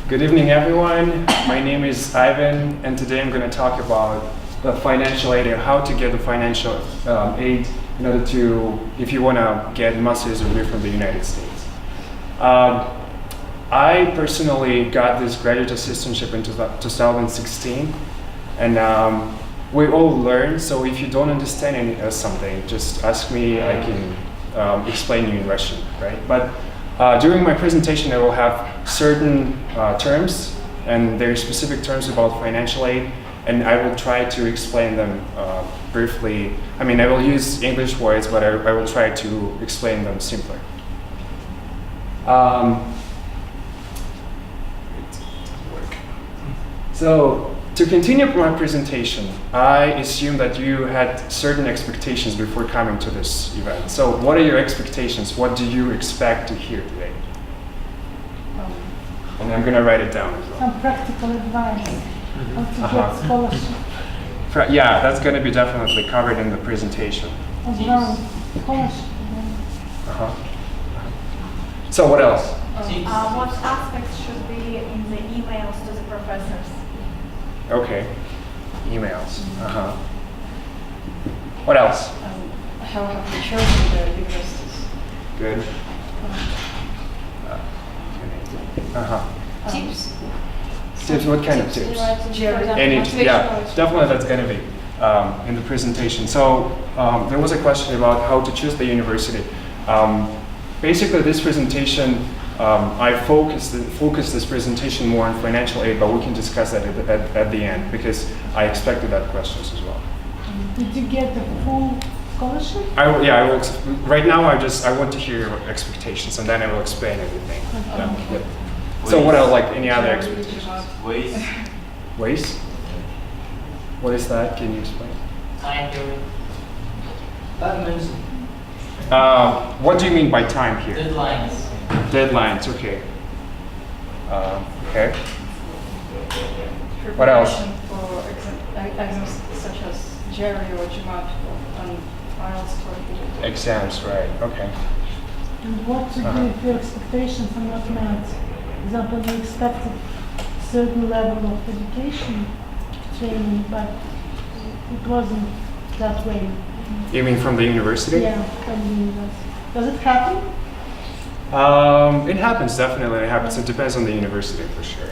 Good evening, everyone. My name is Ivan, and today I'm going to talk about the financial aid and how to get the financial aid in order to, if you want to get master's degree from the United States. I personally got this graduate assistantship in 2016, and we all learn. So if you don't understand something, just ask me. I can explain you in Russian, right? But during my presentation, I will have certain terms, and there are specific terms about financial aid, and I will try to explain them briefly. I mean, I will use English words, but I will try to explain them simpler. So, to continue my presentation, I assume that you had certain expectations before coming to this event. So, what are your expectations? What do you expect to hear today? And I'm going to write it down as well. Some practical advice how to get scholarship. Yeah, that's going to be definitely covered in the presentation. As well, scholarship. So, what else? What aspects should be in the emails to the professors? Okay, emails. What else? How have you chosen the universities? Good. Tips? Tips, what kind of tips? Any, yeah, definitely that's going to be in the presentation. So there was a question about how to choose the university. Basically, this presentation, I focused this presentation more on financial aid, but we can discuss that at the end because I expected that questions as well. Did you get the full scholarship? I will. Right now, I want to hear your expectations, and then I will explain everything. Yeah. So, what else? Like any other expectations? Ways? What is that? Can you explain? Time period. What do you mean by time here? Deadlines. Deadlines. Okay. Okay. What else? For exams such as Jerry or GMAT and IELTS for Exams, right? Okay. And what to do with your expectations are not met? For example, you expected a certain level of education training, but it wasn't that way. You mean from the university? Yeah, from the university. Does it happen? It happens, definitely. It happens. It depends on the university for sure.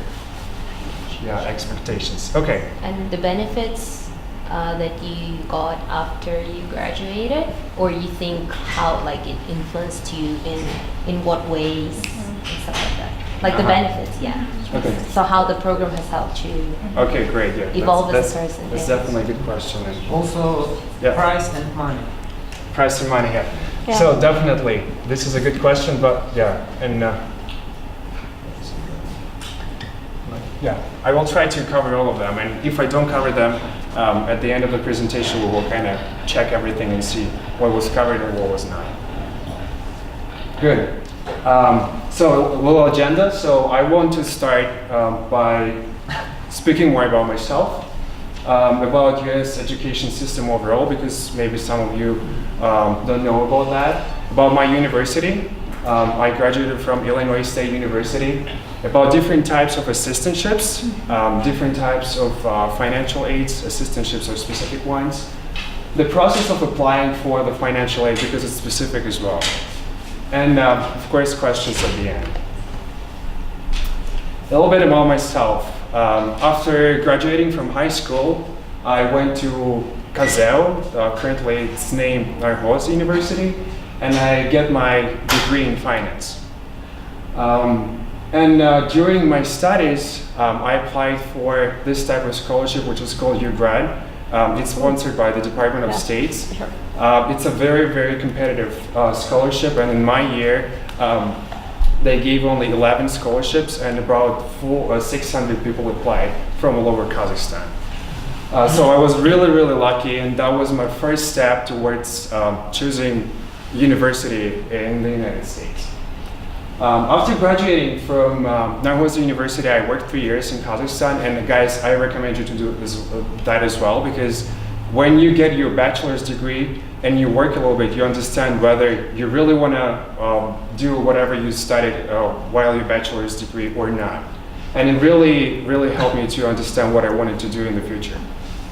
Yeah, expectations. Okay. And the benefits that you got after you graduated, or you think how like it influenced you in what ways and stuff like that. Like the benefits, yeah. Okay. So how the program has helped you Okay, great. Yeah. evolve as a person. That's yeah. definitely a good question. Also, Yeah. price and money. Price and money, yeah. Yeah. So definitely, this is a good question, but yeah, and yeah, I will try to cover all of them, and if I don't cover them, at the end of the presentation, we will kind of check everything and see what was covered and what was not. Good. So a little agenda. So I want to start by speaking more about myself. About U.S. education system overall, because maybe some of you don't know about that. About my university, I graduated from Illinois State University. About different types of assistantships, different types of financial aids, assistantships are specific ones. The process of applying for the financial aid, because it's specific as well. And of course, questions at the end. A little bit about myself. After graduating from high school, I went to Kazel, currently it's named Narhoz University, and I get my degree in finance. During my studies, I applied for this type of scholarship, which is called UGrad. It's sponsored by the Department of State. It's a very, very competitive scholarship, and in my year, they gave only 11 scholarships, and about 600 people applied from all over Kazakhstan. So I was really, really lucky, and that was my first step towards choosing university in the United States. After graduating from Narhoz University, I worked 3 years in Kazakhstan, and guys, I recommend you to do that as well, because when you get your bachelor's degree and you work a little bit, you understand whether you really want to do whatever you studied while your bachelor's degree or not. And it really, really helped me to understand what I wanted to do in the future.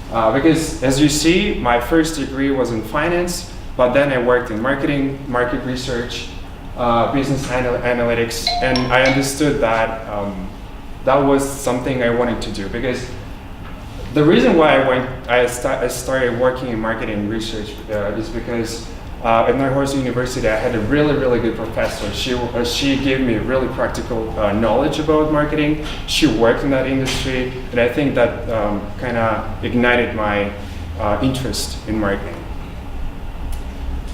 Because as you see, my first degree was in finance, but then I worked in marketing, market research, business analytics, and I understood that that was something I wanted to do. Because the reason why I started working in marketing research is because at Northwestern University, I had a really, really good professor. She gave me really practical knowledge about marketing. She worked in that industry, and I think that kind of ignited my interest in marketing.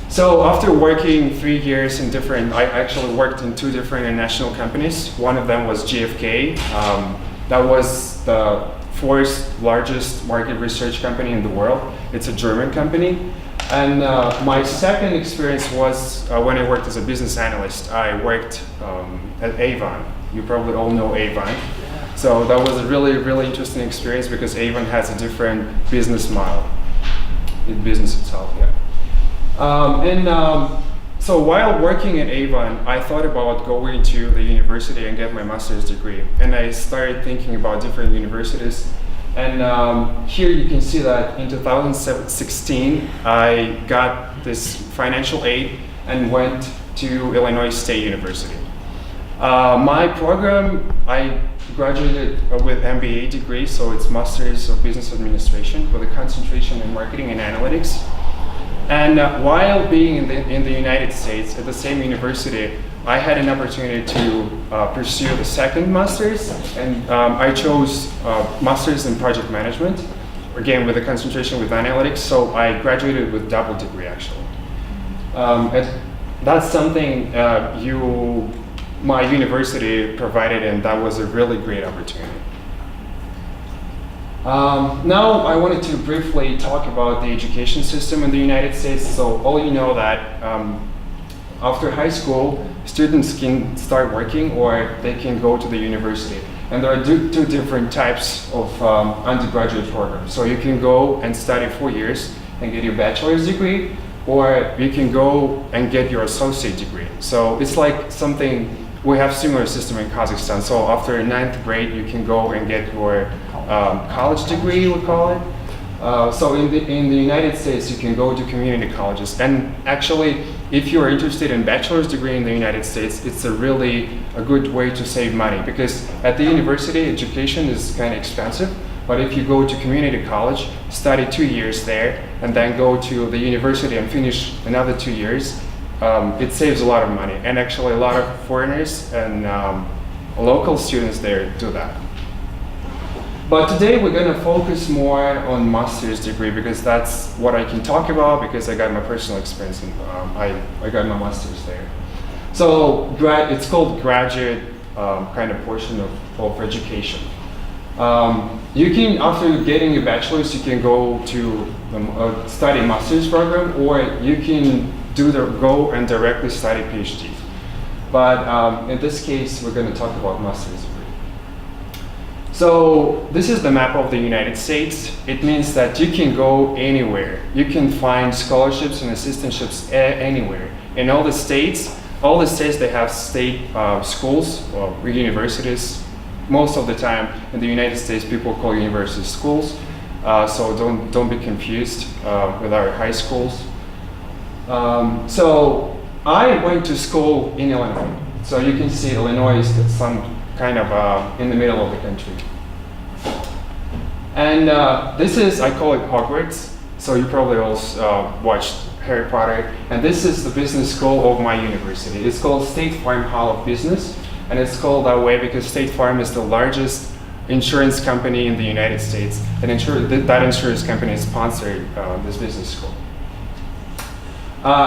So after working 3 years in I actually worked in 2 different international companies. One of them was GfK. That was the 4th largest market research company in the world. It's a German company. And my second experience was when I worked as a business analyst. I worked at Avon. You probably all know Avon. So that was a really, really interesting experience because Avon has a different business model in business itself. Yeah. So while working at Avon, I thought about going to the university and get my master's degree. And I started thinking about different universities. And here you can see that in 2016, I got this financial aid and went to Illinois State University. My program, I graduated with MBA degree, so it's Master's of Business Administration with a concentration in marketing and analytics. And while being in the United States at the same university, I had an opportunity to pursue the second master's, and I chose master's in project management, again with a concentration with analytics. So I graduated with double degree actually. And that's something my university provided, and that was a really great opportunity. Now I wanted to briefly talk about the education system in the United States. So all you know that after high school, students can start working or they can go to the university. And there are two different types of undergraduate programs. So you can go and study 4 years and get your bachelor's degree, or you can go and get your associate degree. So it's like something, we have similar system in Kazakhstan. So after 9th grade, you can go and get your college degree, we call it. So in the United States, you can go to community colleges. And actually, if you're interested in bachelor's degree in the United States, it's a good way to save money, because at the university, education is kind of expensive. But if you go to community college, study 2 years there, and then go to the university and finish another 2 years, it saves a lot of money. And actually, a lot of foreigners and local students there do that. But today we're going to focus more on master's degree, because that's what I can talk about, because I got my personal experience and I got my master's there. So it's called graduate kind of portion of education. You can, after getting your bachelor's, you can go to study master's program, or you can go and directly study PhD. But in this case, we're going to talk about master's degree. So this is the map of the United States. It means that you can go anywhere. You can find scholarships and assistantships anywhere. In all the states, they have state schools or universities. Most of the time in the United States, people call universities schools. So don't be confused with our high schools. So I went to school in Illinois. So you can see Illinois is some kind of in the middle of the country. And this is, I call it Hogwarts. So you probably all watched Harry Potter. And this is the business school of my university. It's called State Farm Hall of Business. And it's called that way because State Farm is the largest insurance company in the United States. And that insurance company sponsored this business school.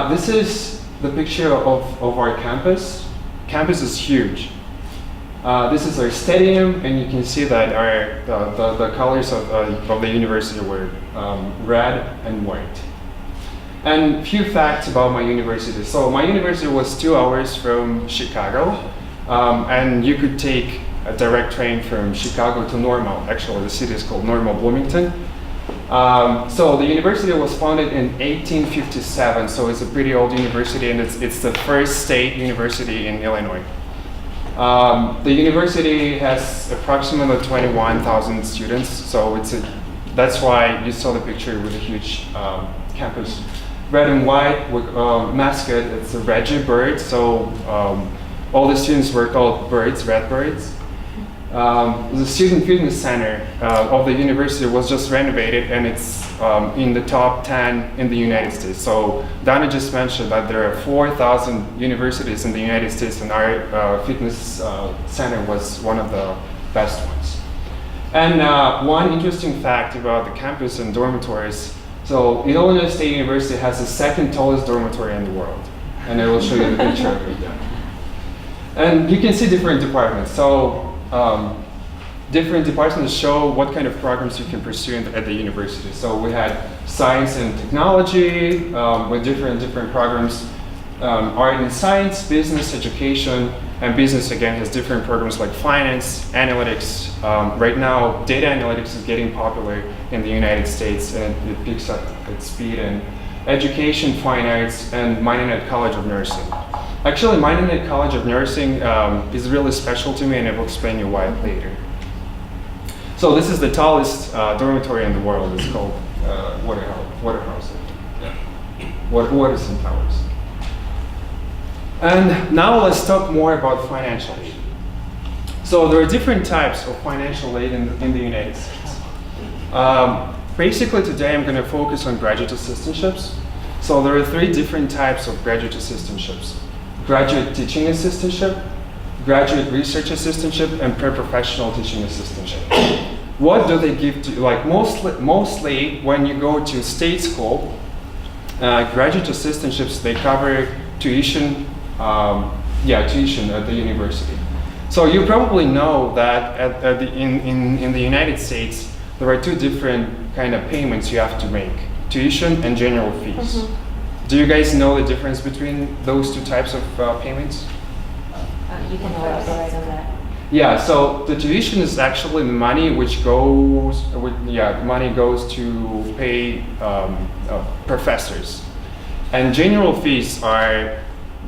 This is the picture of our campus. Campus is huge. This is our stadium, and you can see that the colors of the university were red and white. And few facts about my university. So my university was 2 hours from Chicago, and you could take a direct train from Chicago to Normal. Actually, the city is called Normal Bloomington. So the university was founded in 1857, so it's a pretty old university, and it's the first state university in Illinois. The university has approximately 21,000 students, so that's why you saw the picture with a huge campus. Red and white with mascot, it's a Reggie bird, so all the students were called birds, red birds. The student fitness center of the university was just renovated, and it's in the top 10 in the United States. So Dana just mentioned that there are 4,000 universities in the United States, and our fitness center was one of the best ones. And one interesting fact about the campus and dormitories, so Illinois State University has the second tallest dormitory in the world, and I will show you the picture of it. And you can see different departments. So different departments show what kind of programs you can pursue at the university. So we had science and technology with different programs, art and science, business, education, and business again has different programs like finance, analytics. Right now, data analytics is getting popular in the United States, and it picks up its speed. And education, fine arts, and Minenet College of Nursing. Actually, Minenet College of Nursing is really special to me, and I will explain you why later. So this is the tallest dormitory in the world. It's called Waterhouse. Yeah. Waterson Towers. And now let's talk more about financial aid. So there are different types of financial aid in the United States. Basically today I'm going to focus on graduate assistantships. So there are 3 different types of graduate assistantships. Graduate teaching assistantship, graduate research assistantship, and pre-professional teaching assistantship. What do they give to you? Like mostly when you go to state school, graduate assistantships, they cover tuition, tuition at the university. So you probably know that in the United States, there are 2 different kind of payments you have to make, tuition and general fees. Mm-hmm. Do you guys know the difference between those 2 types of payments? You can elaborate on that. Yeah, so the tuition is actually the money which goes, money goes to pay professors. And general fees are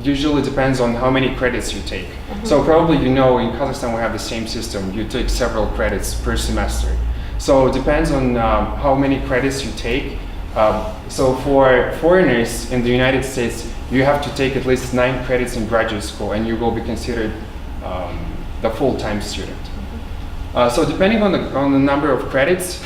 usually depends on how many credits you take. Mm-hmm. So probably you know in Kazakhstan we have the same system. You take several credits per semester. So it depends on how many credits you take. So for foreigners in the United States, you have to take at least 9 credits in graduate school, and you will be considered the full-time student. So depending on the number of credits,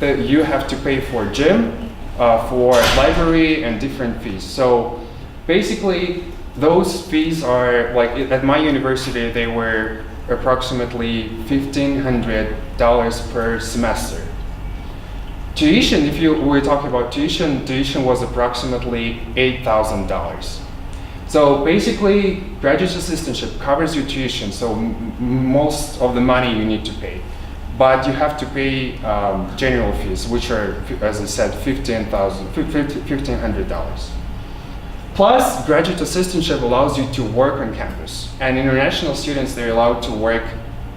you have to pay for gym, for library, and different fees. So basically, those fees are like at my university, they were approximately $1,500 per semester. Tuition, if we're talking about tuition was approximately $8,000. So basically, graduate assistantship covers your tuition, so most of the money you need to pay. But you have to pay general fees, which are, as I said, $1,500. Plus, graduate assistantship allows you to work on campus. And international students, they're allowed to work,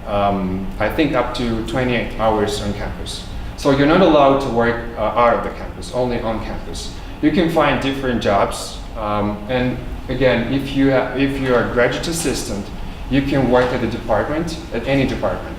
I think, up to 28 hours on campus. So you're not allowed to work out of the campus, only on campus. You can find different jobs, and again, if you are a graduate assistant, you can work at a department, at any department.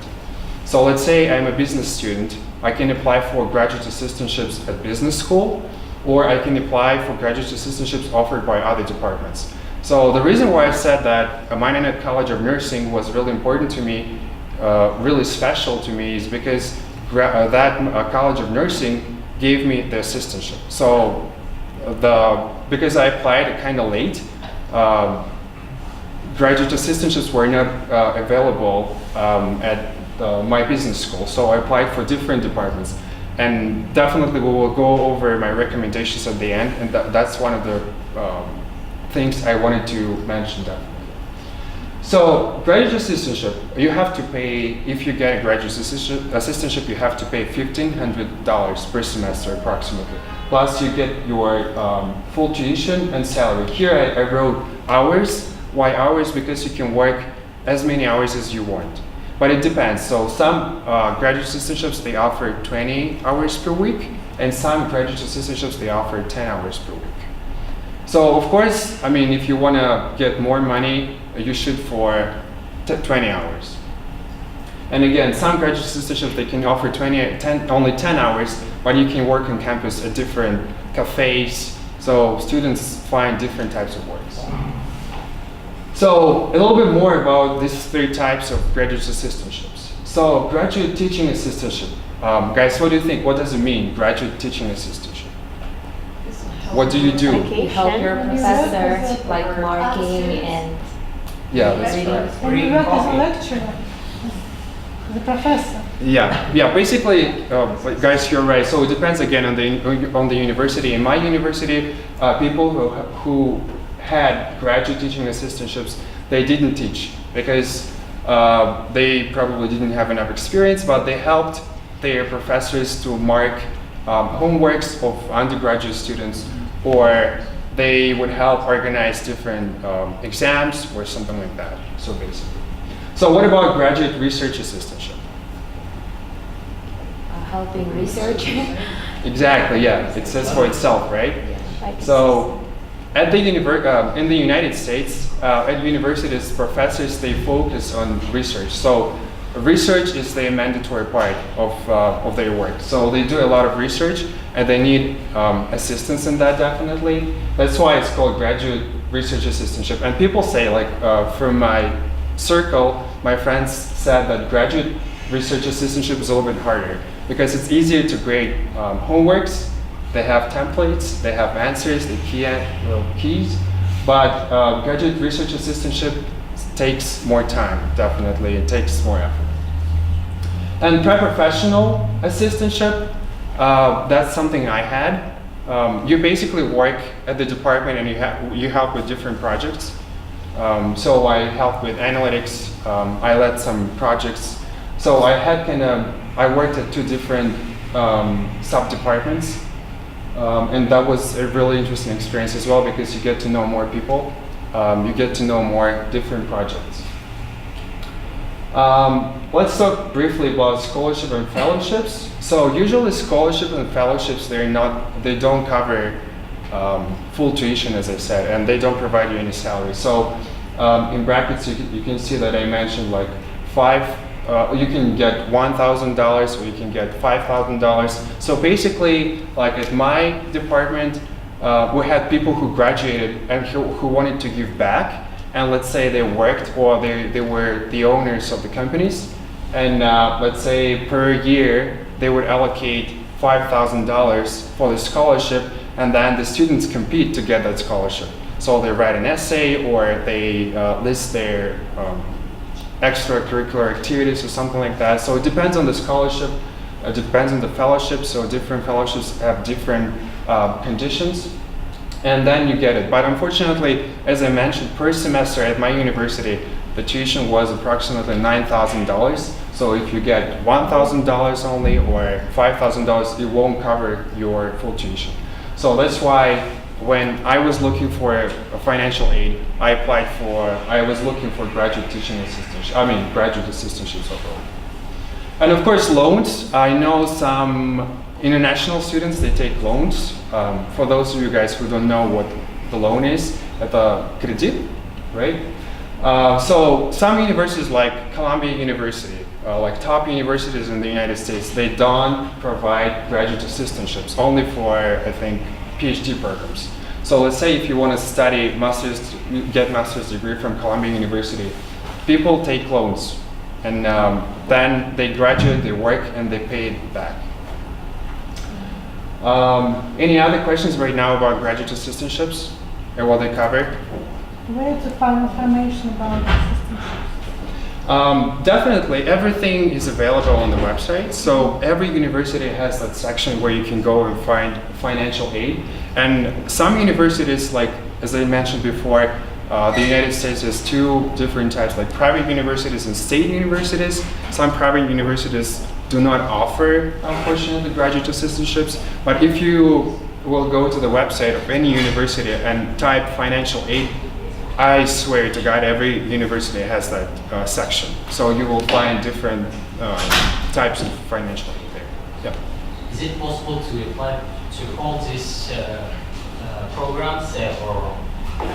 So let's say I'm a business student, I can apply for graduate assistantships at business school, or I can apply for graduate assistantships offered by other departments. So the reason why I said that Minenet College of Nursing was really important to me, really special to me, is because that College of Nursing gave me the assistantship. So because I applied kind of late, graduate assistantships were not available at my business school. So I applied for different departments. And definitely we will go over my recommendations at the end, and that's one of the things I wanted to mention definitely. So graduate assistantship, you have to pay, if you get a graduate assistantship, you have to pay $1,500 per semester approximately. Plus you get your full tuition and salary. Here I wrote hours. Why hours? Because you can work as many hours as you want. But it depends. So some graduate assistantships, they offer 20 hours per week, and some graduate assistantships, they offer 10 hours per week. So of course, I mean, if you want to get more money, you should for 20 hours. And again, some graduate assistantships, they can offer only 10 hours, but you can work on campus at different cafes, so students find different types of works. So a little bit more about these 3 types of graduate assistantships. So graduate teaching assistantship. Guys, what do you think? What does it mean, graduate teaching assistantship? What do you do? You help your professor, like marking and Yeah, reading. And you work as a lecturer, as a professor. Yeah. Basically, guys, you're right. So it depends again on the university. In my university, people who had graduate teaching assistantships, they didn't teach because they probably didn't have enough experience, but they helped their professors to mark homeworks of undergraduate students, or they would help organize different exams or something like that. So basically. So what about graduate research assistantship? Helping research. Exactly, yeah. It says for itself, right? Like So at the in the United States, at universities, professors, they focus on research. So research is the mandatory part of their work. So they do a lot of research and they need assistance in that, definitely. That's why it's called graduate research assistantship. And people say, like from my circle, my friends said that graduate research assistantship is a little bit harder because it's easier to grade homeworks. They have templates, they have answers, they keys, but graduate research assistantship takes more time, definitely. It takes more effort. And pre-professional assistantship, that's something I had. You basically work at the department and you help with different projects. So I helped with analytics, I led some projects. So I worked at 2 different sub-departments. And that was a really interesting experience as well because you get to know more people. You get to know more different projects. Let's talk briefly about scholarship and fellowships. So usually scholarship and fellowships, they don't cover full tuition, as I said, and they don't provide you any salary. So in brackets, you can see that I mentioned like you can get $1,000 or you can get $5,000. So basically, like at my department, we had people who graduated and who wanted to give back. And let's say they worked or they were the owners of the companies. And let's say per year, they would allocate $5,000 for the scholarship. And then the students compete to get that scholarship. So they write an essay or they list their extracurricular activities or something like that. So it depends on the scholarship, it depends on the fellowship, so different fellowships have different conditions, and then you get it. But unfortunately, as I mentioned, per semester at my university, the tuition was approximately $9,000. So if you get $1,000 only or $5,000, it won't cover your full tuition. So that's why when I was looking for a financial aid, I was looking for graduate teaching assistantship, graduate assistantships overall. And of course, loans. I know some international students, they take loans. For those of you guys who don't know what the loan is, the credit, right? So some universities like Columbia University, like top universities in the United States, they don't provide graduate assistantships, only for, I think, PhD programs. So let's say if you want to study get master's degree from Columbia University, people take loans and then they graduate, they work, and they pay it back. Any other questions right now about graduate assistantships and what they cover? Where to find information about assistantships? Definitely, everything is available on the website. So every university has that section where you can go and find financial aid. And some universities, like as I mentioned before, the United States has 2 different types, like private universities and state universities. Some private universities do not offer, unfortunately, graduate assistantships. But if you will go to the website of any university and type financial aid, I swear to God, every university has that section. So you will find different types of financial aid there. Yeah. Is it possible to apply to all these programs or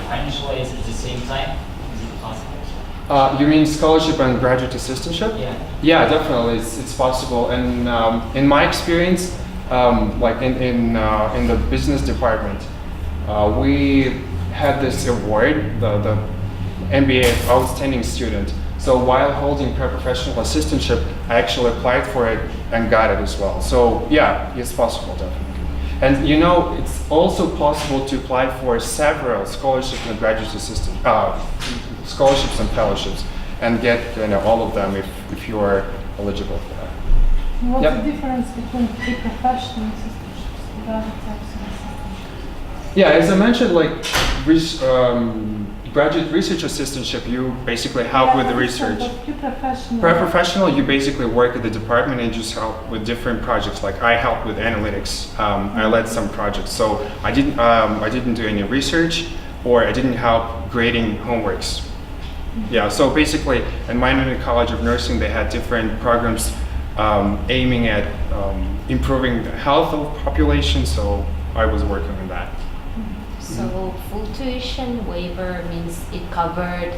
financial aids at the same time? Is it possible? You mean scholarship and graduate assistantship? Yeah. Yeah, definitely, it's possible. And in my experience, like in the business department, we had this award, the MBA Outstanding Student. So while holding pre-professional assistantship, I actually applied for it and got it as well. So yeah, it's possible, definitely. And you know, it's also possible to apply for several scholarships and graduate assistant scholarships and fellowships, and get all of them if you are eligible for that. What's Yep. the difference between pre-professional assistantships and other types of assistantships? Yeah, as I mentioned, like graduate research assistantship, you basically help with the research. Pre-professional. Pre-professional, you basically work at the department and just help with different projects. Like I help with analytics. I led some projects, so I didn't do any research, or I didn't help grading homeworks. Yeah, so basically, in Miami College of Nursing, they had different programs aiming at improving the health of population. So I was working on that. So full tuition waiver means it covered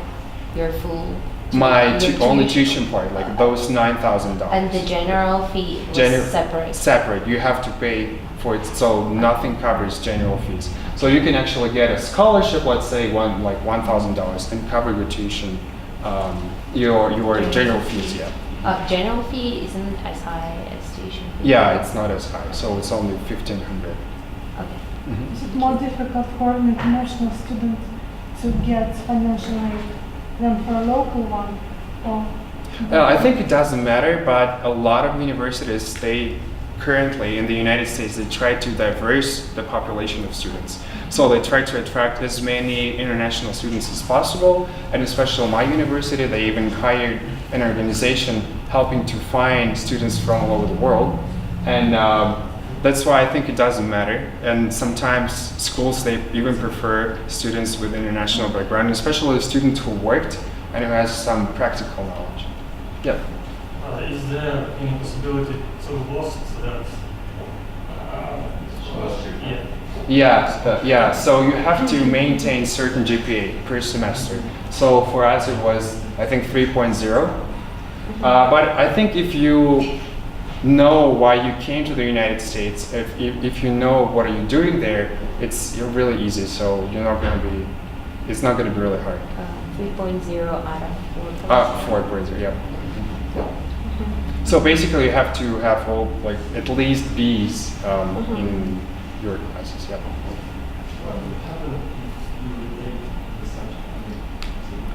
your full. My your only tuition part, like those $9,000. And the general fee was separate. Separate. You have to pay for it, so nothing covers general fees. So you can actually get a scholarship, let's say $1,000, and cover your tuition, your general fees. Yeah. General fee isn't as high as tuition fee. Yeah, it's not as high, so it's only $1,500. Okay. Is it more difficult for an international student to get financial aid than for a local one? Or I think it doesn't matter, but a lot of universities, they currently in the United States, they try to diverse the population of students. So they try to attract as many international students as possible, and especially my university, they even hired an organization helping to find students from all over the world. And that's why I think it doesn't matter. And sometimes schools, they even prefer students with international background, especially a student who worked and who has some practical knowledge. Yeah. Is there any possibility to lost that? Yeah, so you have to maintain certain GPA per semester. So for us it was, I think, 3.0. But I think if you know why you came to the United States, if you know what are you doing there, you're really easy. So it's not gonna be really hard. 3.0 out of 4.0. 4.0, yeah. So basically, you have to have at least B's in your classes. Yeah.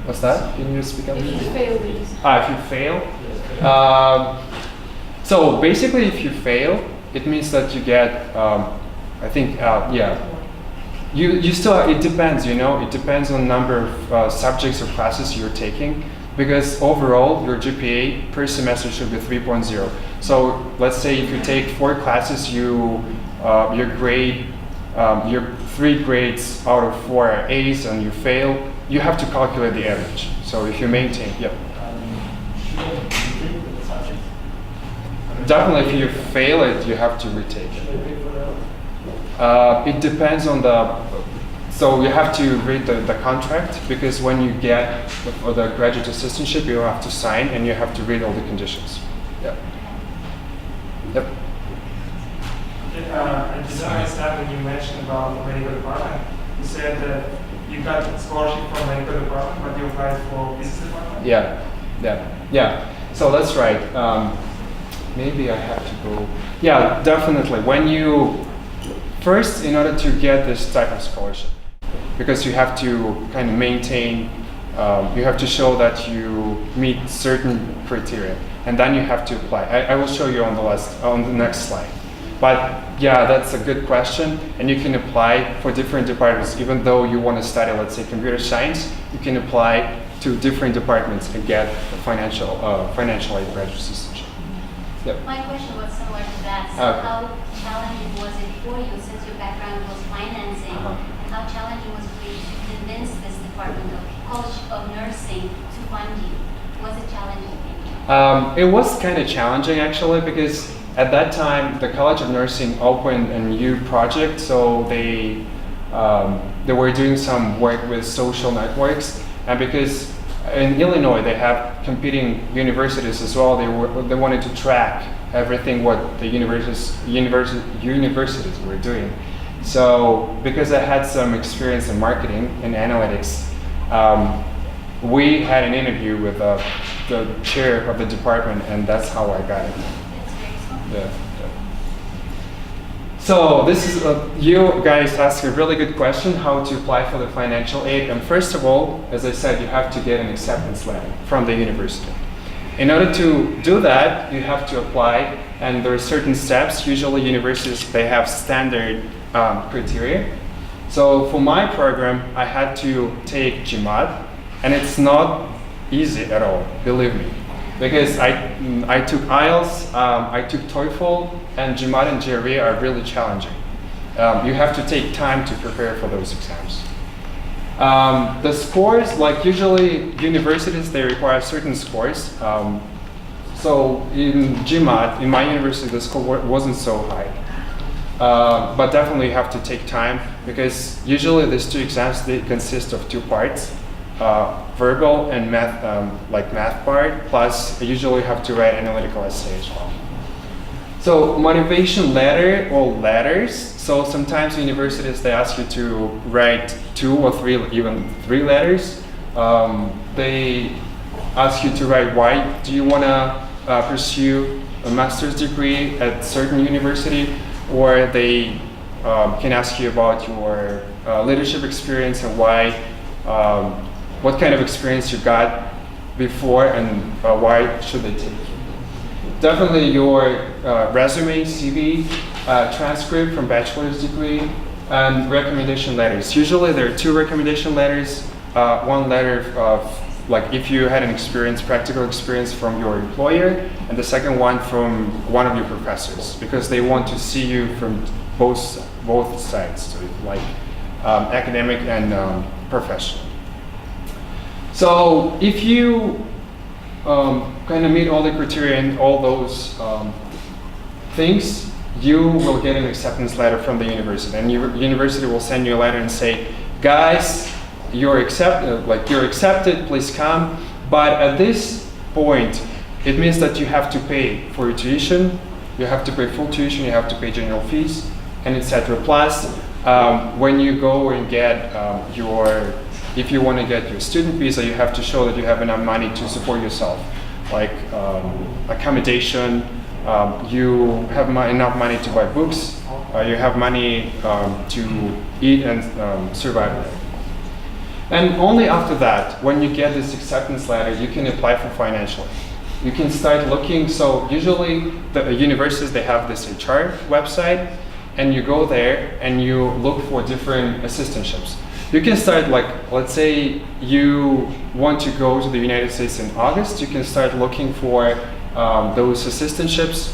What's that? Can you speak up? If you fail these. If you fail. So basically, if you fail, it means that you get. I think. You still. It depends. It depends on the number of subjects or classes you're taking. Because overall, your GPA per semester should be 3.0. So let's say if you take 4 classes, your grade, your 3 grades out of 4 are A's, and you fail, you have to calculate the average. So if you maintain, yep. Definitely, if you fail it, you have to retake it. It depends on So you have to read the contract, because when you get the graduate assistantship, you have to sign and you have to read all the conditions. Yep. Yep. I didn't understand when you mentioned about the medical department. You said that you got a scholarship from medical department, but you applied for business department? Yeah. So that's right. Maybe I have to go. Yeah, definitely. First, in order to get this type of scholarship, because you have to kind of maintain, you have to show that you meet certain criteria, and then you have to apply. I will show you on the next slide. But yeah, that's a good question, and you can apply for different departments. Even though you want to study, let's say, computer science, you can apply to different departments and get a financial aid graduate assistantship. Yep. My question was similar to that. So how challenging was it for you, since your background was financing, how challenging was it for you to convince this department of College of Nursing to fund you? Was it challenging? It was kind of challenging, actually, because at that time the College of Nursing opened a new project, so they were doing some work with social networks, and because In Illinois, they have competing universities as well. They wanted to track everything what the universities were doing. So because I had some experience in marketing and analytics, we had an interview with the chair of the department, and that's how I got it. Yeah. So this is you guys asked a really good question, how to apply for the financial aid. And first of all, as I said, you have to get an acceptance letter from the university. In order to do that, you have to apply, and there are certain steps. Usually universities, they have standard criteria. So for my program, I had to take GMAT, and it's not easy at all, believe me. Because I took IELTS, I took TOEFL, and GMAT and GRE are really challenging. You have to take time to prepare for those exams. The scores, like usually universities, they require certain scores. So in GMAT, in my university, the score wasn't so high. But definitely you have to take time, because usually these two exams, they consist of two parts. Verbal and math, like math part, plus I usually have to write analytical essay as well. So motivation letter or letters. So sometimes universities, they ask you to write 2 or 3, even 3 letters. They ask you to write why do you want to pursue a master's degree at certain university, or they can ask you about your leadership experience and why. What kind of experience you got before, and why should they take you? Definitely your resume, CV, transcript from bachelor's degree, and recommendation letters. Usually there are 2 recommendation letters. One letter of, like, if you had an experience, practical experience from your employer, and the second one from one of your professors, because they want to see you from both sides, so like academic and professional. So if you kind of meet all the criteria and all those things, you will get an acceptance letter from the university, and your university will send you a letter and say, guys, you're accepted, please come. But at this point, it means that you have to pay for your tuition, you have to pay full tuition, you have to pay general fees, and etc. Plus, when you go and get if you want to get your student visa, you have to show that you have enough money to support yourself, like accommodation, you have enough money to buy books, you have money to eat and survive. And only after that, when you get this acceptance letter, you can apply for financial aid. You can start looking. So usually the universities, they have this HR website, and you go there and you look for different assistantships. You can start, like, let's say you want to go to the United States in August, you can start looking for those assistantships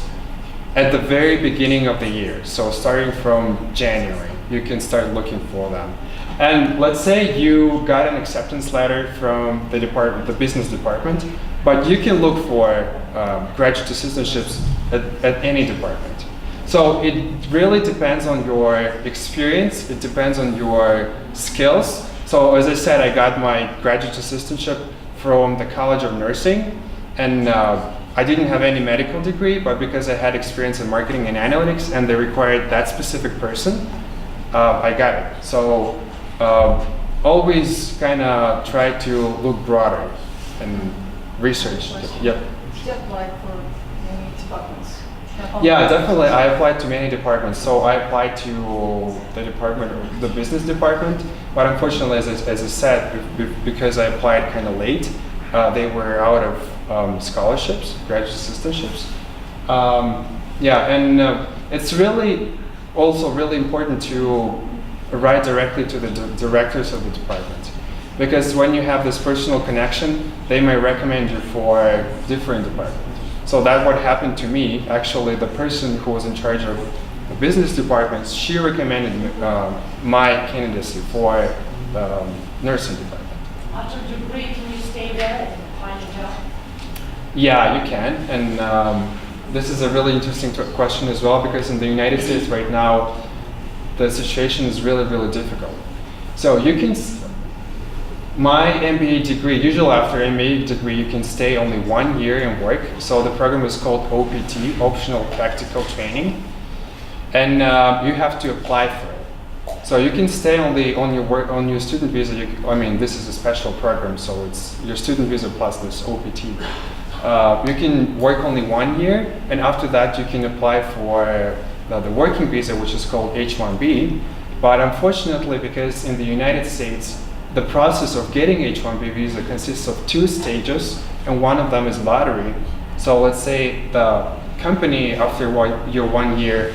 at the very beginning of the year. So starting from January, you can start looking for them. And let's say you got an acceptance letter from the department, the business department, but you can look for graduate assistantships at any department. So it really depends on your experience, it depends on your skills. So as I said, I got my graduate assistantship from the College of Nursing, and I didn't have any medical degree, but because I had experience in marketing and analytics and they required that specific person, I got it. So always kind of try to look broader and research. Yep. Did you apply for many departments? Yeah, definitely. I applied to many departments. So I applied to the department, the business department, but unfortunately, as I said, because I applied kind of late, they were out of scholarships, graduate assistantships. It's really also really important to write directly to the directors of the department, because when you have this personal connection, they may recommend you for different departments. So that's what happened to me. Actually, the person who was in charge of the business department, she recommended my candidacy for the nursing department. After degree, can you stay there and find a job? Yeah, you can. And this is a really interesting question as well, because in the United States right now, the situation is really, really difficult. So you can, My MBA degree, usually after MBA degree, you can stay only 1 year and work. So the program is called OPT, Optional Practical Training, and you have to apply for it. So you can stay only on your student visa. I mean, this is a special program, so it's your student visa plus this OPT. You can work only 1 year, and after that you can apply for the working visa, which is called H-1B. But unfortunately, because in the United States, the process of getting H-1B visa consists of 2 stages, and one of them is lottery. So let's say the company, after your 1 year,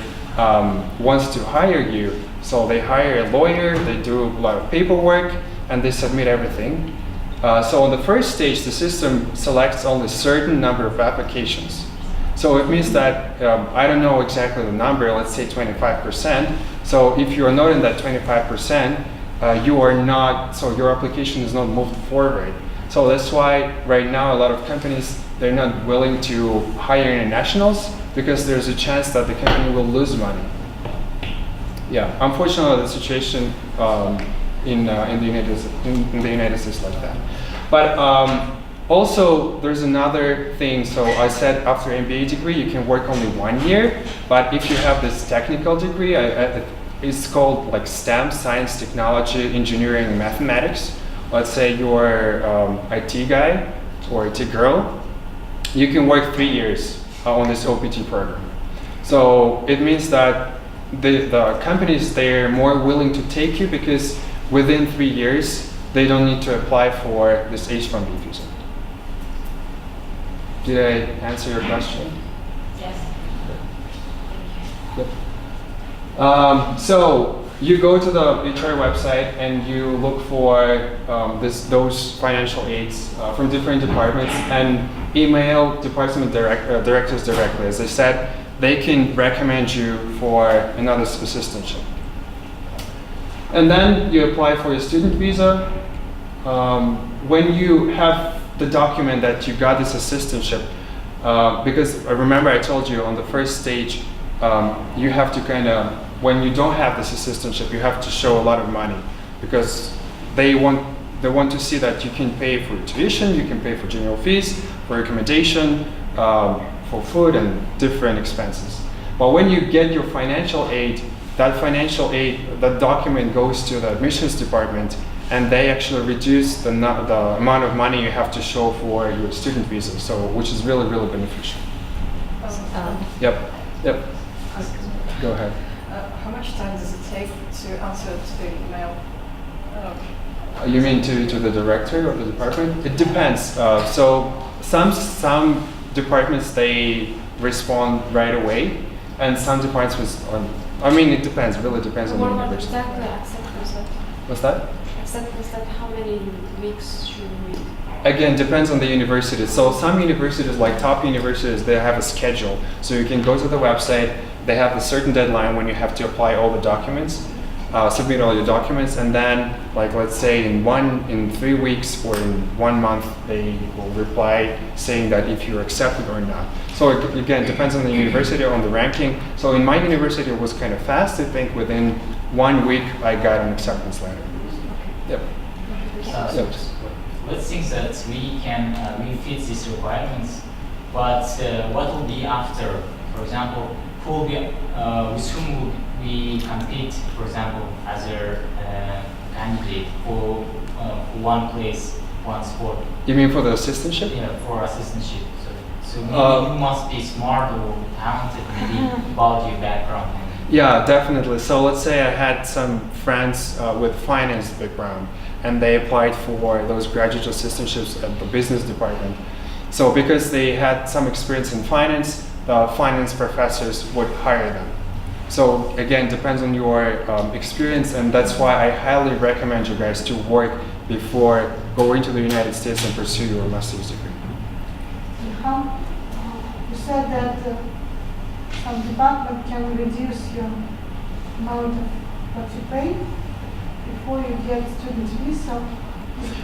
wants to hire you. So they hire a lawyer, they do a lot of paperwork, and they submit everything. So on the first stage, the system selects only a certain number of applications. So it means that, I don't know exactly the number, let's say 25%. So if you are not in that 25%, you are not, so your application is not moved forward. So that's why right now a lot of companies, they're not willing to hire internationals because there's a chance that the company will lose money. Yeah, unfortunately the situation in the United States like that. But also there's another thing. So I said after MBA degree you can work only 1 year, but if you have this technical degree, it's called like STEM, science, technology, engineering, and mathematics. Let's say you're IT guy or IT girl, you can work 3 years on this OPT program. So it means that the companies, they're more willing to take you because within 3 years, they don't need to apply for this H-1B visa. Did I answer your question? Yes. Yep. So you go to the HR website and you look for those financial aids from different departments and email department directors directly. As I said, they can recommend you for another assistantship. And then you apply for your student visa. When you have the document that you got this assistantship, because remember I told you on the first stage, you have to when you don't have this assistantship, you have to show a lot of money because they want to see that you can pay for tuition, you can pay for general fees, for accommodation, for food and different expenses. But when you get your financial aid, that document goes to the admissions department and they actually reduce the amount of money you have to show for your student visa, so which is really, really beneficial. Yep. Go ahead. How much time does it take to answer to the email? You mean to the director of the department? It depends. So some departments, they respond right away, and some departments respond. I mean, it depends. Really depends on the university. What about the acceptance letter? What's that? Acceptance letter. How many weeks should we wait? Again, depends on the university. So some universities, like top universities, they have a schedule. So you can go to the website. They have a certain deadline when you have to apply all the documents, submit all your documents, and then, like let's say in 3 weeks or in 1 month, they will reply saying that if you're accepted or not. So again, depends on the university, on the ranking. So in my university, it was kind of fast. I think within 1 week, I got an acceptance letter. Yep. So let's think that we can fit these requirements, but what will be after? For example, with whom would we compete, for example, as a candidate for one place, one sport? You mean for the assistantship? Yeah, for assistantship. So maybe you must be smart or talented, maybe about your background. Yeah, definitely. So let's say I had some friends with finance background, and they applied for those graduate assistantships at the business department. So because they had some experience in finance, the finance professors would hire them. So again, depends on your experience, and that's why I highly recommend you guys to work before going to the United States and pursue your master's degree. You said that some department can reduce your amount of what you pay before you get student visa.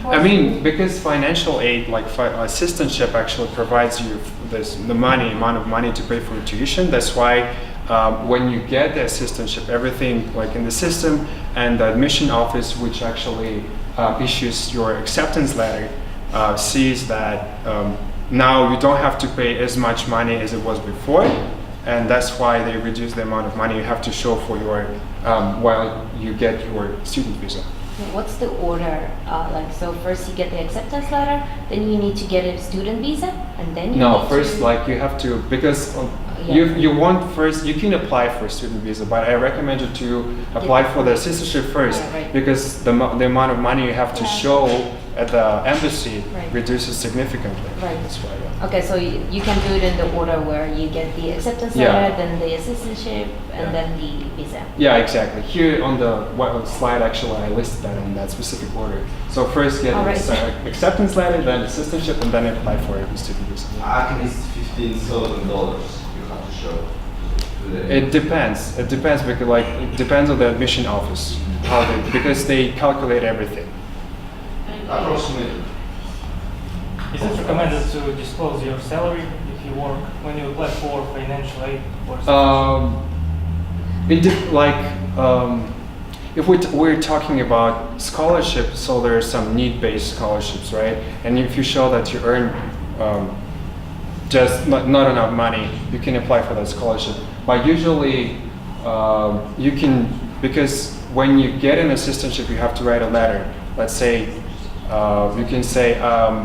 I mean, because financial aid, like assistantship, actually provides you the amount of money to pay for tuition. That's why when you get the assistantship, everything like in the system and the admission office, which actually issues your acceptance letter sees that now you don't have to pay as much money as it was before, and that's why they reduce the amount of money you have to show for your while you get your student visa. What's the order? So first you get the acceptance letter, then you need to get a student visa, and then you No, need first to... you have to, because Yeah. you want first, you can apply for a student visa, but I recommend you to apply for the citizenship first, Yeah, right. because the amount of money you have to show at the embassy Right. reduces significantly. Right. That's why, yeah. Okay, so you can do it in the order where you get the acceptance Yeah. letter, then the citizenship, and Yeah. then the visa. Yeah, exactly. Here on the slide, actually, I listed that in that specific order. So first get Alright. the acceptance letter, then the citizenship, and then apply for a student visa. I think it's $15,000 you have to show to the. It depends. It depends because it depends on the admission office how because they calculate everything. Approximately. Is it recommended to disclose your salary if you work when you apply for financial aid or something? If we're talking about scholarships, so there are some need-based scholarships, right? And if you show that you earn just not enough money, you can apply for that scholarship. But usually, you can, because when you get an assistantship, you have to write a letter. Let's say, you can say,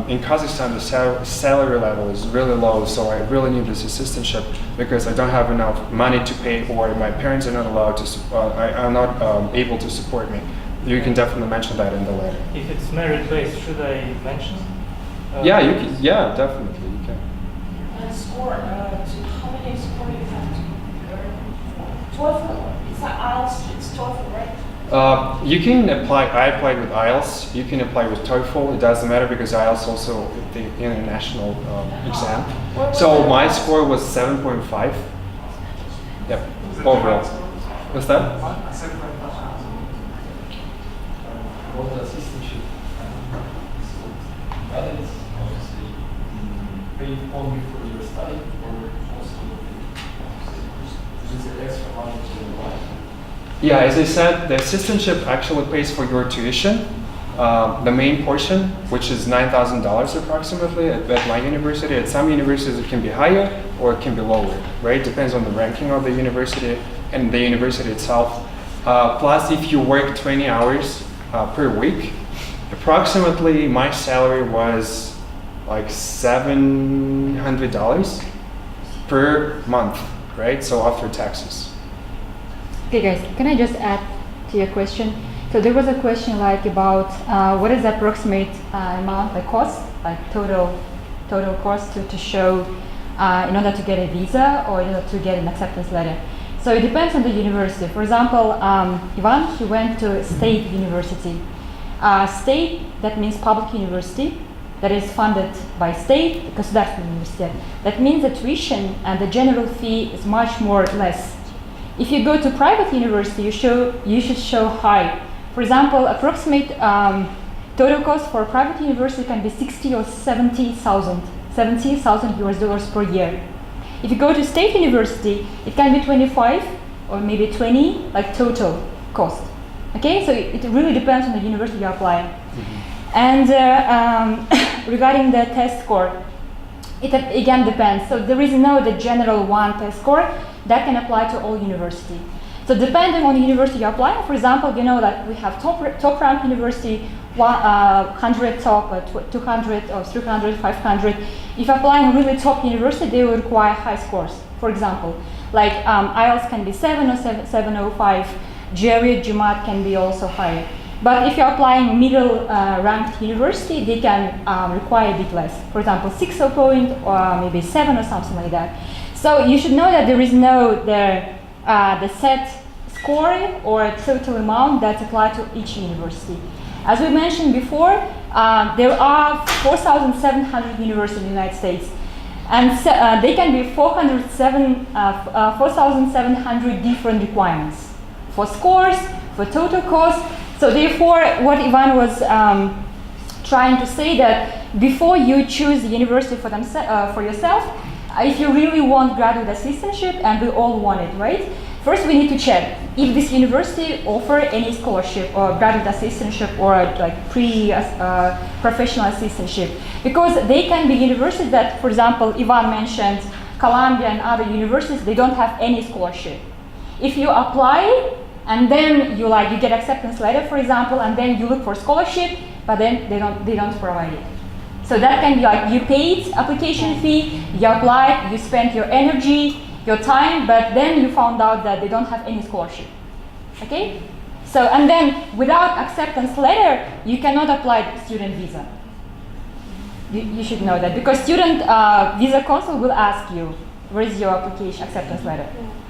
in Kazakhstan, the salary level is really low, so I really need this assistantship because I don't have enough money to pay, or my parents are not allowed to, are not able to support me. You can definitely mention that in the letter. If it's merit-based, should I mention? Yeah, you can. Yeah, definitely you can. And score, how many score you have to earn? TOEFL, it's not IELTS, it's TOEFL, right? You can apply. I applied with IELTS. You can apply with TOEFL. It doesn't matter because IELTS also the international exam. So my score was 7.5. Yep, overall. What's that? What the assistantship? Whether it's obviously paid only for your study or also is it extra money to the life? Yeah, as I said, the assistantship actually pays for your tuition. The main portion, which is $9,000 approximately at my university. At some universities it can be higher or it can be lower, right? Depends on the ranking of the university and the university itself. Plus, if you work 20 hours per week, approximately my salary was like $700 per month, right? So after taxes. Okay guys, can I just add to your question? So there was a question like about what is the approximate amount, the cost, like total cost to show in order to get a visa or in order to get an acceptance letter. So it depends on the university. For example, Ivan, he went to State University. State, that means public university that is funded by state, государственная university. That means the tuition and the general fee is much more less. If you go to private university, you should show high. For example, approximate total cost for a private university can be 60 or 70,000 US dollars per year. If you go to state university, it can be 25 or maybe 20, like total cost. Okay, so it really depends on the university you're applying. And regarding the test score, it again depends. So there is no the general one test score that can apply to all university. So depending on the university you're applying, for example, you know that we have top rank university, 100 top, 200 or 300, 500. If you're applying really top university, they will require high scores. For example, like IELTS can be 7 or 705, GRE, GMAT can be also higher. But if you're applying middle ranked university, they can require a bit less. For example, 6 point or maybe 7 or something like that. So you should know that there is no the set score or total amount that apply to each university. As we mentioned before, there are 4,700 universities in the United States, and they can be 4,700 different requirements for scores, for total cost. So therefore, what Ivan was trying to say that before you choose the university for yourself, if you really want graduate assistantship, and we all want it, right? first we need to check if this university offer any scholarship or graduate assistantship or like professional assistantship, because they can be universities that, for example, Ivan mentioned Columbia and other universities, they don't have any scholarship. If you apply and then you get acceptance letter, for example, and then you look for scholarship, but then they don't provide it. So that can be like you paid application fee, you applied, you spent your energy, your time, but then you found out that they don't have any scholarship. Okay? So, and then without acceptance letter, you cannot apply student visa. You should know that, because student visa council will ask you, where is your application acceptance letter?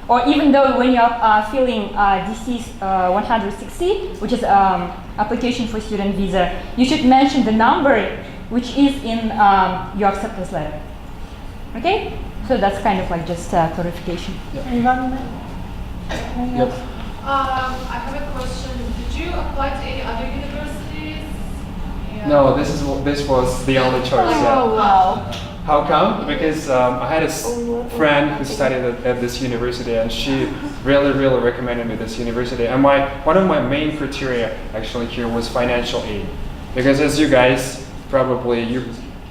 Or even though when you're filling DC 160, which is application for student visa, you should mention the number which is in your acceptance letter. Okay? So that's kind of like just clarification. Ivan? Yep. I have a question. Did you apply to any other universities? Yeah. No, this was the only choice. Yeah. Oh, wow. How come? Because I had a friend who studied at this university, and she really recommended me this university. And one of my main criteria actually here was financial aid, because as you guys probably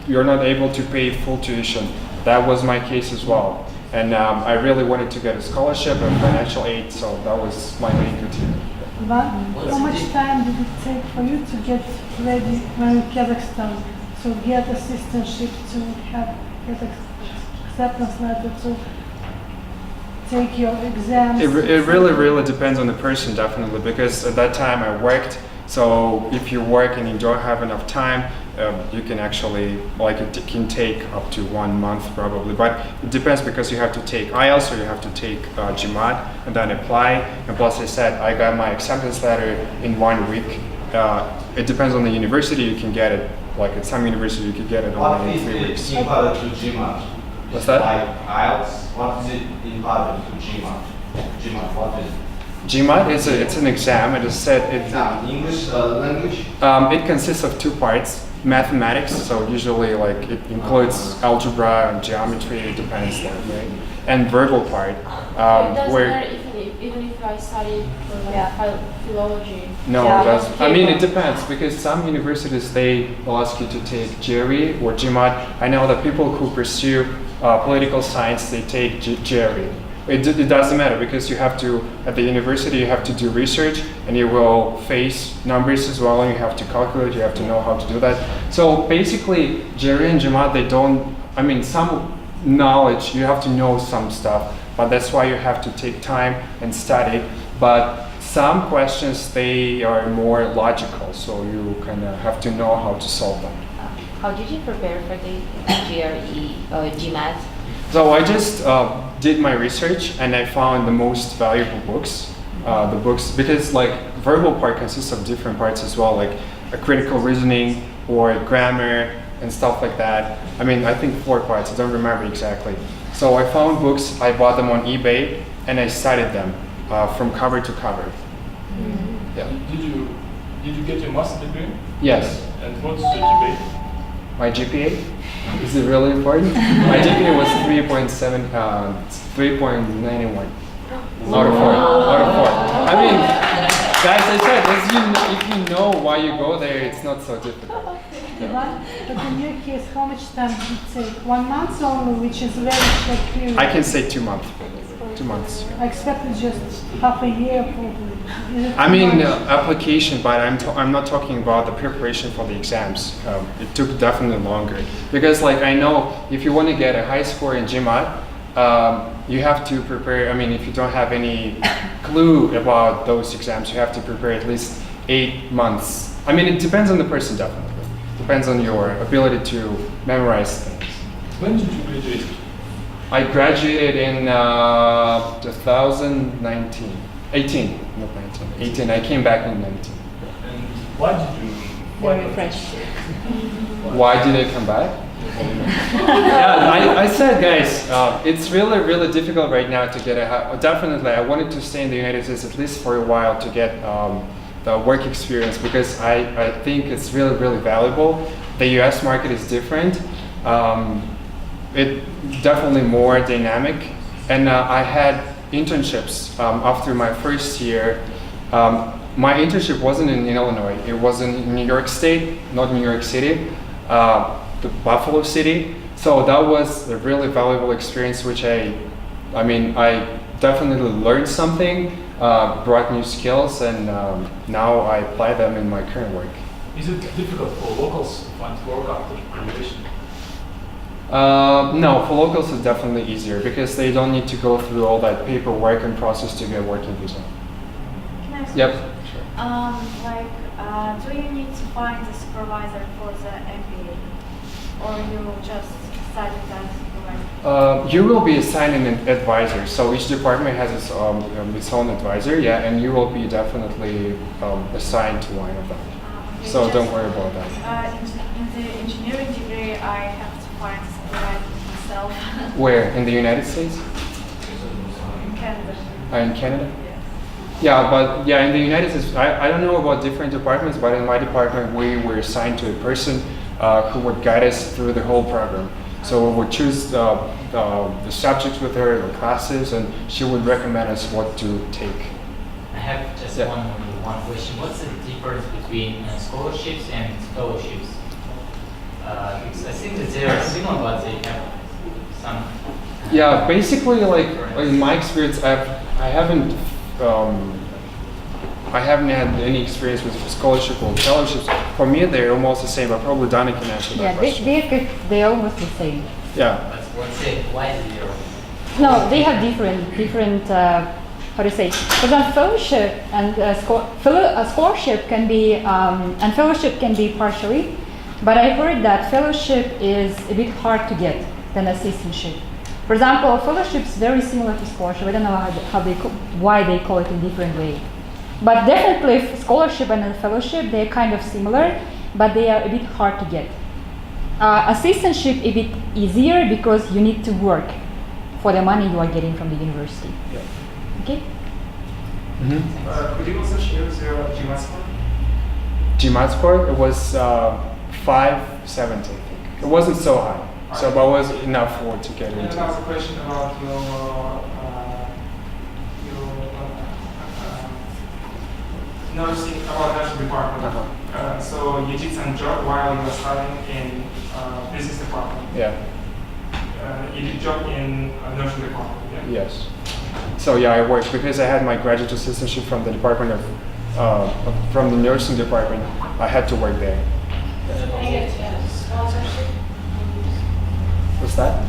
you're not able to pay full tuition. That was my case as well, and I really wanted to get a scholarship and financial aid, so that was my main criteria. Ivan, how much time did it take for you to get ready when in Kazakhstan? To get assistantship, to get acceptance letter, to take your exams? It really depends on the person, definitely, because at that time I worked. So if you work and you don't have enough time, you can actually, it can take up to 1 month probably, but it depends, because you have to take IELTS or you have to take GMAT and then apply. And plus, I said I got my acceptance letter in 1 week. It depends on the university. You can get it, at some university you can get it only in 3 weeks. What is important to GMAT? What's that? Like IELTS, what is it important to GMAT? GMAT, what is it? GMAT it's an exam. It is said English language. It consists of 2 parts: mathematics. So usually it includes algebra and geometry. It depends, right? And verbal part. It doesn't Where matter even if I study philology. no, I mean it depends, because some universities they will ask you to take GRE or GMAT. I know that people who pursue political science they take GRE. It doesn't matter, because you have to, at the university, you have to do research, and you will face numbers as well, and you have to calculate, you have to know how to do that. So basically, GRE and GMAT, they don't, some knowledge, you have to know some stuff, but that's why you have to take time and study. But some questions, they are more logical, so you kind of have to know how to solve them. How did you prepare for the GRE or GMAT? So I just did my research, and I found the most valuable books. The books, because verbal part consists of different parts as well, like a critical reasoning or grammar and stuff like that. I think 4 parts. I don't remember exactly. So I found books. I bought them on eBay, and I studied them from cover to cover. Mm-hmm. Yeah. Did you get your master's degree? Yes. And what's the GPA? My GPA? Is it really important? My GPA was 3.91 out of 4. Guys, I said, if you know why you go there, it's not so difficult. Ivan, but in your case, how much time did it take? 1 month only, which is very short period. I can say 2 months. 2 months. I expected just half a year probably. Application, but I'm not talking about the preparation for the exams. It took definitely longer, because I know if you want to get a high score in GMAT, you have to prepare. If you don't have any clue about those exams, you have to prepare at least 8 months. It depends on the person, definitely. Depends on your ability to memorize things. When did you graduate? I graduated in 2019. 18, not 19. 18. I came back in 19. And why did you? Very fresh. Why did I come back? Yeah, I said, guys, it's really difficult right now to get definitely, I wanted to stay in the United States at least for a while to get the work experience, because I think it's really valuable. The US market is different. It definitely more dynamic, and I had internships after my first year. My internship wasn't in Illinois. It was in New York State, not New York City, the Buffalo City. So that was a really valuable experience, which I definitely learned something, brought new skills, and now I apply them in my current work. Is it difficult for locals to find work after graduation? No, for locals it's definitely easier because they don't need to go through all that paperwork and process to get working visa. Can I ask Yep. do you need to find a supervisor for the MBA, or you just decided that supervisor? You will be assigned an advisor. So each department has its own advisor, yeah, and you will be definitely assigned to one of them. Okay, So just, don't worry about that. In the engineering degree, I have to find a supervisor myself. Where? In the United States? In Canada. In Canada? Yes. Yeah, but yeah, in the United States, I don't know about different departments, but in my department, we were assigned to a person who would guide us through the whole program. So we would choose the subjects with her, the classes, and she would recommend us what to take. I have just one question. What's the difference between scholarships and fellowships? Because I think that they are similar, but they have some. Yeah, basically, like in my experience, I haven't had any experience with scholarship or fellowships. For me, they're almost the same. But probably Dani can answer that question. They're almost the same. Yeah. But let's say, why is it zero? No, they have different. How to say? Because a fellowship and a scholarship can be and fellowship can be partially, but I heard that fellowship is a bit hard to get than assistantship. For example, a fellowship is very similar to scholarship. I don't know why they call it in different way, but definitely scholarship and a fellowship, they're kind of similar, but they are a bit hard to get. Assistantship a bit easier because you need to work for the money you are getting from the university. Yeah. Okay. Could you also share your GMAT score? GMAT score, it was 570, I think. It wasn't so high, so but it was enough for to get And into. another question about your nursing department. So you did some job while you were studying in business department. Yeah. You did job in nursing department. Yeah? Yes. So yeah, I worked because I had my graduate assistantship from the department from the nursing department. I had to work there. Can I get sponsorship? What's that?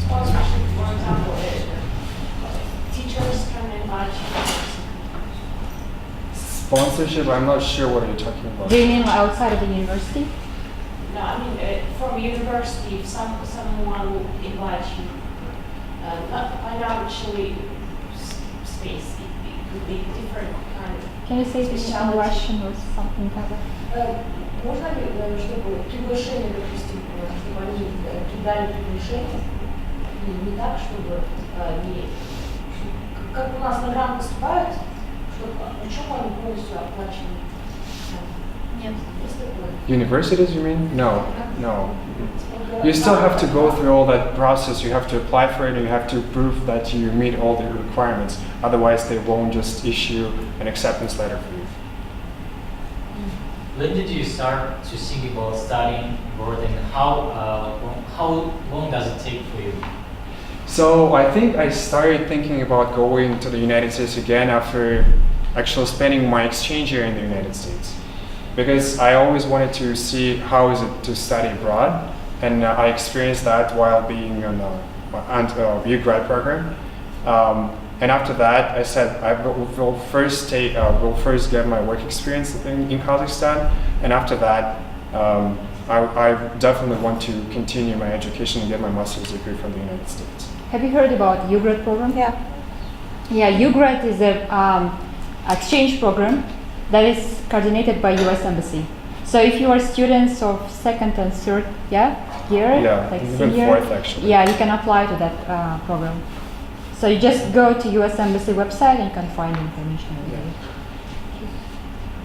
Sponsorship, for example, teachers can invite you. Sponsorship? I'm not sure what you're talking about. Do you mean outside of the university? No, I mean from university, if someone will invite you, not financially space, it could be different kind of. Can you say this in Russian or something like that? Можно ли, чтобы приглашение, допустим, чтобы они кидали приглашение, не так, чтобы не... Как у нас на грант поступают, чтобы учебу они полностью оплачивают? Нет, есть такое. Universities, you mean? No, no. You still have to go through all that process. You have to apply for it, and you have to prove that you meet all the requirements. Otherwise, they won't just issue an acceptance letter for you. When did you start to think about studying abroad, and how long does it take for you? So I think I started thinking about going to the United States again after actually spending my exchange year in the United States, because I always wanted to see how is it to study abroad, and I experienced that while being on a grad program. And after that, I said I will first get my work experience in Kazakhstan, and after that, I definitely want to continue my education and get my master's degree from the United States. Have you heard about UGRAD program? Yeah. Yeah, UGRAD is a exchange program that is coordinated by U.S. Embassy. So if you are students of second and third year, like even senior, fourth actually. yeah, you can apply to that program. So you just go to U.S. Embassy website and you can find information over there.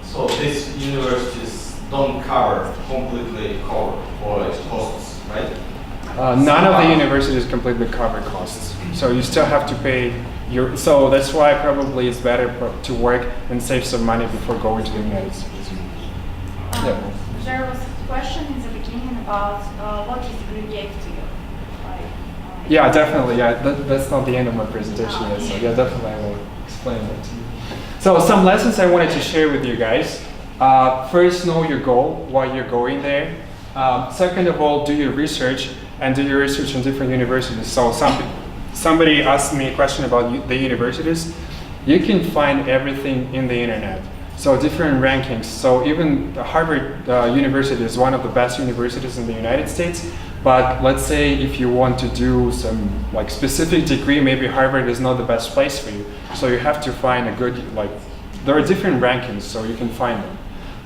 So these universities don't completely cover for its costs, right? None of the universities completely cover costs. So you still have to pay So that's why probably it's better to work and save some money before going to the United States. Yeah. There was a question in the beginning about what this degree gave to you. Yeah, definitely. Yeah, that's not the end of my presentation yet. So yeah, definitely I will explain that to you. So some lessons I wanted to share with you guys. First, know your goal, why you're going there. Second of all, do your research and do your research on different universities. So somebody asked me a question about the universities. You can find everything in the internet. So different rankings. So even Harvard University is one of the best universities in the United States. But let's say if you want to do some like specific degree, maybe Harvard is not the best place for you. So you have to find a good, there are different rankings, so you can find them.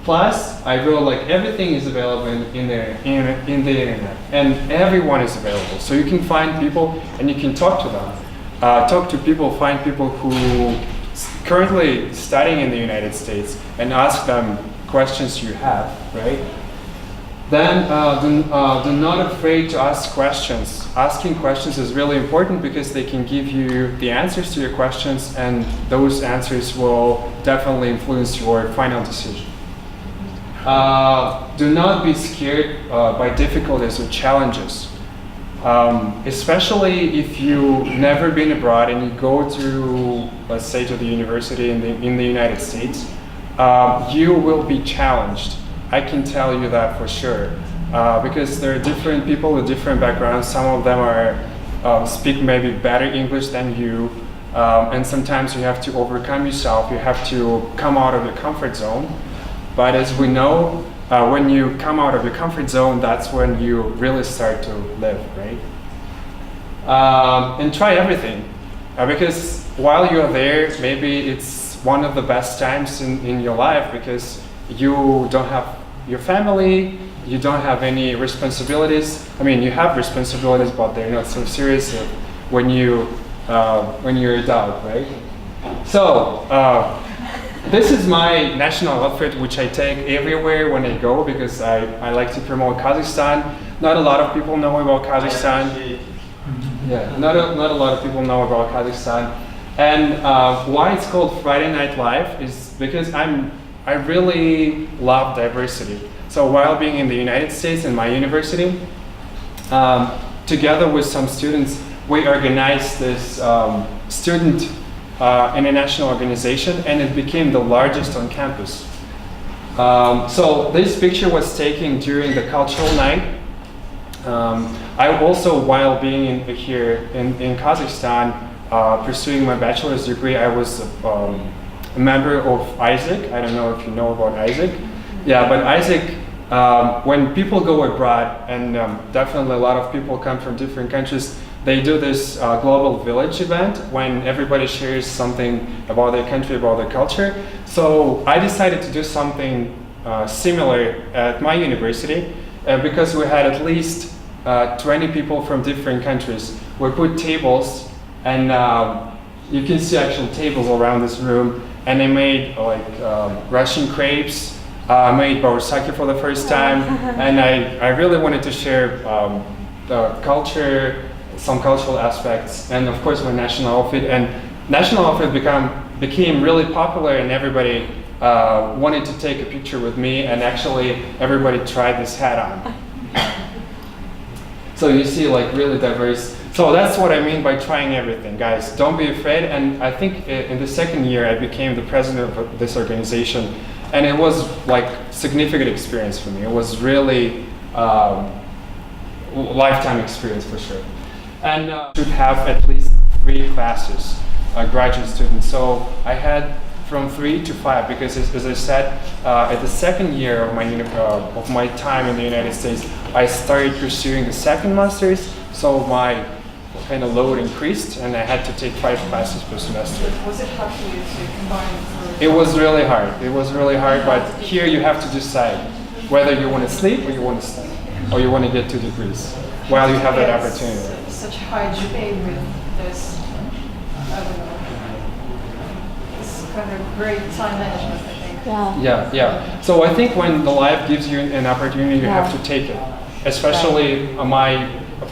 Plus, I feel like everything is available in the internet, and everyone is available. So you can find people and you can talk to them. Talk to people, find people who currently studying in the United States and ask them questions you have, right? Then do not afraid to ask questions. Asking questions is really important because they can give you the answers to your questions, and those answers will definitely influence your final decision. Do not be scared by difficulties or challenges. Especially if you've never been abroad and you go to, let's say, to the university in the United States, you will be challenged. I can tell you that for sure, because there are different people with different backgrounds. Some of them are speak maybe better English than you, and sometimes you have to overcome yourself. You have to come out of your comfort zone. But as we know, when you come out of your comfort zone, that's when you really start to live, right? And try everything, because while you're there, maybe it's one of the best times in your life because you don't have your family, you don't have any responsibilities. I mean, you have responsibilities, but they're not so serious when you're adult, right? So, this is my national outfit, which I take everywhere when I go because I like to promote Kazakhstan. Not a lot of people know about Kazakhstan. Yeah, not a lot of people know about Kazakhstan. And why it's called Friday Night Live is because I really love diversity. So while being in the United States in my university, together with some students, we organized this student international organization, and it became the largest on campus. So this picture was taken during the cultural night. I also, while being here in Kazakhstan, pursuing my bachelor's degree, I was a member of ISAC. I don't know if you know about ISAC. Yeah, but ISAC, when people go abroad, and definitely a lot of people come from different countries, they do this global village event when everybody shares something about their country, about their culture. So I decided to do something similar at my university because we had at least 20 people from different countries. We put tables, and you can see actual tables around this room, and I made Russian crepes, made borosaki for the first time, and I really wanted to share the culture, some cultural aspects, and of course my national outfit. And national outfit became really popular, and everybody wanted to take a picture with me, and actually everybody tried this hat on. So you see, like, really diverse. So that's what I mean by trying everything, guys. Don't be afraid. And I think in the second year I became the president of this organization, and it was like significant experience for me. It was really lifetime experience for sure. And should have at least 3 classes, graduate students. So I had from 3 to 5 because, as I said, at the second year of my time in the United States, I started pursuing the second master's. So my kind of load increased, and I had to take 5 classes per semester. Was it hard for you to combine? It was really hard. It was really hard, but here you have to decide whether you want to sleep or you want to study, or you want to get 2 degrees while you have that opportunity. Such high GPA with this, I don't know, this kind of great time management, I think. Yeah. So I think when the life gives you an opportunity, you have to take it. Especially my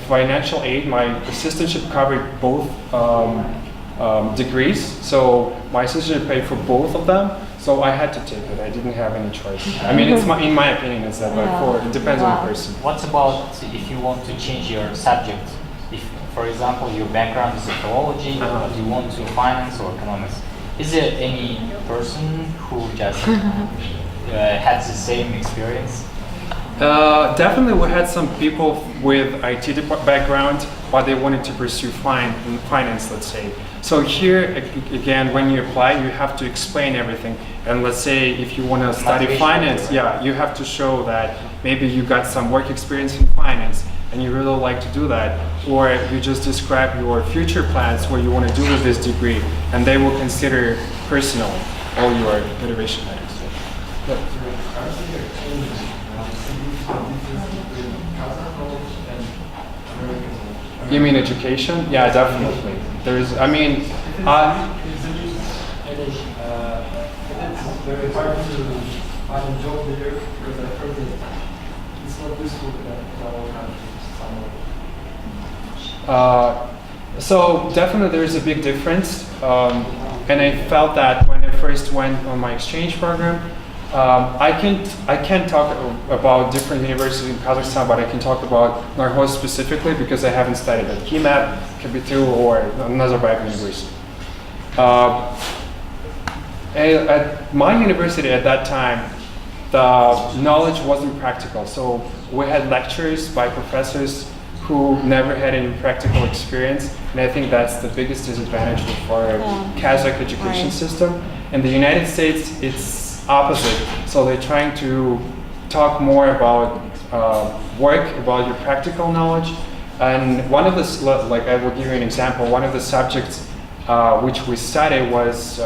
financial aid, my assistantship covered both degrees. So my sister paid for both of them. So I had to take it. I didn't have any choice. I mean, in my opinion, it's that, it depends on the person. What about if you want to change your subject? If, for example, your background is philology, but you want to finance or economics, is there any person who just had the same experience? Definitely, we had some people with IT background, but they wanted to pursue finance, let's say. So here, again, when you apply, you have to explain everything. And let's say if you want to study finance, you have to show that maybe you got some work experience in finance and you really like to do that, or you just describe your future plans, what you want to do with this degree, and they will consider personal all your motivation letters. You mean education? Yeah, definitely. There's, I mean, it's very hard to find a job there because I heard that it's not useful in our country. So definitely there is a big difference, and I felt that when I first went on my exchange program. I can't talk about different universities in Kazakhstan, but I can talk about Narhoz specifically because I haven't studied at KIMAP, KBTU, or Nazarbayev University. At my university at that time, the knowledge wasn't practical. So we had lectures by professors who never had any practical experience, and I think that's the biggest disadvantage for our Kazakh education system. In the United States, it's opposite. So they're trying to talk more about work, about your practical knowledge. And one of the, like I will give you an example, one of the subjects which we studied was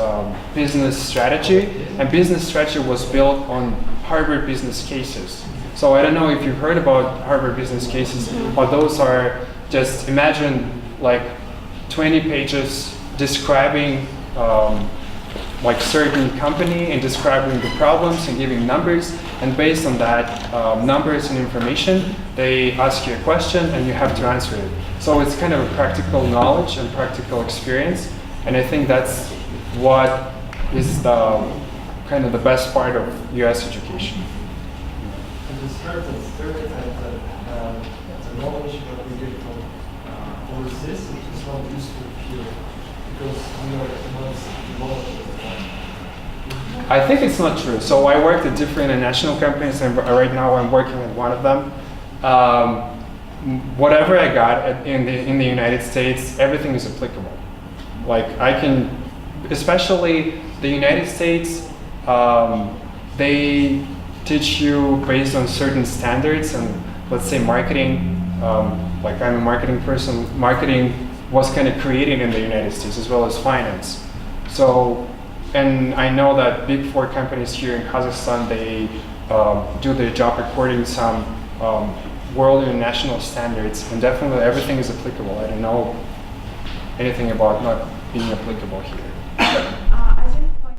business strategy. And business strategy was built on Harvard business cases. So I don't know if you've heard about Harvard business cases, but those are just, imagine like 20 pages describing like certain company and describing the problems and giving numbers, and based on that numbers and information, they ask you a question and you have to answer it. So it's kind of a practical knowledge and practical experience, and I think that's what is the kind of the best part of U.S. education. And the stereotype that the knowledge that we get from overseas is not useful here because we are not developed. I think it's not true. So I worked at different international companies, and right now I'm working at one of them. Whatever I got in the United States, everything is applicable. Like I can, especially the United States, they teach you based on certain standards, and let's say marketing. Like I'm a marketing person. Marketing was kind of created in the United States as well as finance. So. And I know that big four companies here in Kazakhstan, they do their job according to some world and national standards, and definitely everything is applicable. I don't know anything about not being applicable here.